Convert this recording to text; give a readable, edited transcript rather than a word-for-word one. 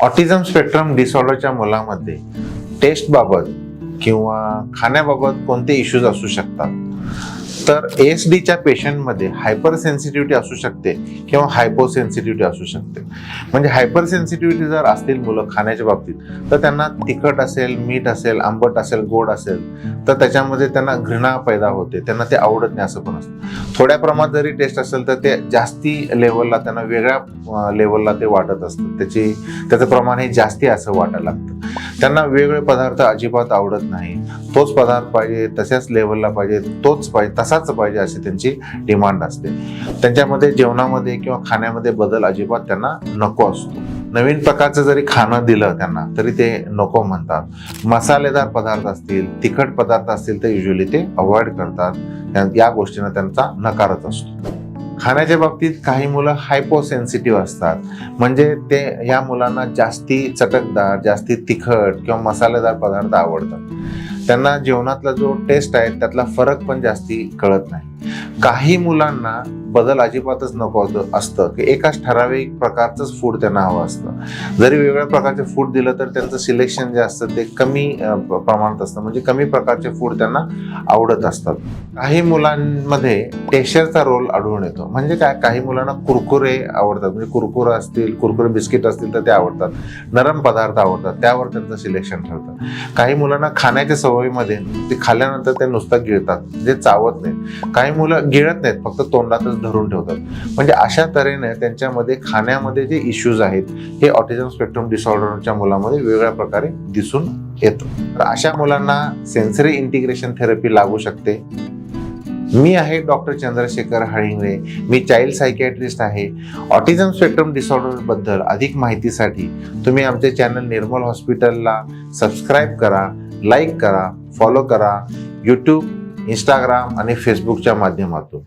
Autism spectrum डिसऑर्डरच्या मुलामध्ये टेस्टबाबत किंवा खाण्याबाबत कोणते इश्यूज असू शकतात? तर ASDच्या पेशंटमध्ये हायपर सेन्सिटिव्हिटी असू शकते किंवा हायपोसेन्सिटिव्हिटी असू शकते. म्हणजे हायपर सेन्सिटिव्हिटी जर असतील मुलं खाण्याच्या बाबतीत, तर त्यांना तिखट असेल, मीठ असेल, आंबट असेल, गोड असेल, तर त्याच्यामध्ये त्यांना घृणा पैदा होते, त्यांना ते आवडत नाही असं पण असतं. थोड्या प्रमाणात जरी टेस्ट असेल तर ते जास्ती लेवलला त्यांना वेगळ्या लेवलला ते वाटत असतं, त्याचं प्रमाण हे जास्ती असं वाटायला लागतं. त्यांना वेगवेगळे पदार्थ अजिबात आवडत नाही, तोच पदार्थ पाहिजे, तशाच लेवलला पाहिजे, तोच पाहिजे, तसाच पाहिजे अशी त्यांची डिमांड असते. त्यांच्यामध्ये जेवणामध्ये किंवा खाण्यामध्ये बदल अजिबात त्यांना नको असतो. नवीन प्रकारचं जरी खाणं दिलं त्यांना तरी ते नको म्हणतात. मसालेदार पदार्थ असतील, तिखट पदार्थ असतील तर युजली ते अवॉइड करतात. या गोष्टींना त्यांचा नकारच असतो. खाण्याच्या बाबतीत काही मुलं हायपोसेन्सिटिव्ह असतात, म्हणजे ते ह्या मुलांना जास्ती चटकदार, जास्ती तिखट किंवा मसालेदार पदार्थ आवडतात. त्यांना जेवणातला जो टेस्ट आहे त्यातला फरक पण जास्ती कळत नाही. काही मुलांना बदल अजिबातच नको असतं की एकाच ठराविक प्रकारचंच फूड त्यांना हवं असतं. जरी वेगवेगळ्या प्रकारचे फूड दिलं तर त्यांचं सिलेक्शन जे असतं ते कमी प्रमाणात असतं, म्हणजे कमी प्रकारचे फूड त्यांना आवडत असतात. काही मुलांमध्ये टेक्स्चरचा रोल आढळून येतो. म्हणजे काय, काही मुलांना कुरकुरे आवडतात, म्हणजे कुरकुरे असतील, कुरकुरे बिस्किट असतील तर ते आवडतात. नरम पदार्थ आवडतात, त्यावर त्यांचं सिलेक्शन ठरतं. काही मुलांना खाण्याच्या सवयीमध्ये ते खाल्ल्यानंतर ते नुसतं गिळतात, म्हणजे चावत नाहीत. काही मुलं गिळत नाहीत, फक्त तोंडातच धरून ठेवतात. म्हणजे अशा तऱ्हेने त्यांच्यामध्ये खाण्यामध्ये जे इश्यूज आहेत हे ऑटिझम स्पेक्ट्रम डिसऑर्डरच्या मुलामध्ये वेगळ्या प्रकारे दिसून येतं. तर अशा मुलांना सेन्सरी इंटिग्रेशन थेरपी लागू शकते. मी आहे डॉक्टर चंद्रशेखर हळिंगरे. मी चाइल्ड सायकियाट्रिस्ट आहे. ऑटिझम स्पेक्ट्रम डिसऑर्डर बद्दल अधिक माहितीसाठी तुम्ही आमचे चॅनल निर्मल हॉस्पिटलला सबस्क्राईब करा, लाईक करा, फॉलो करा, यूट्यूब, इंस्टाग्राम आणि फेसबुकच्या माध्यमातून.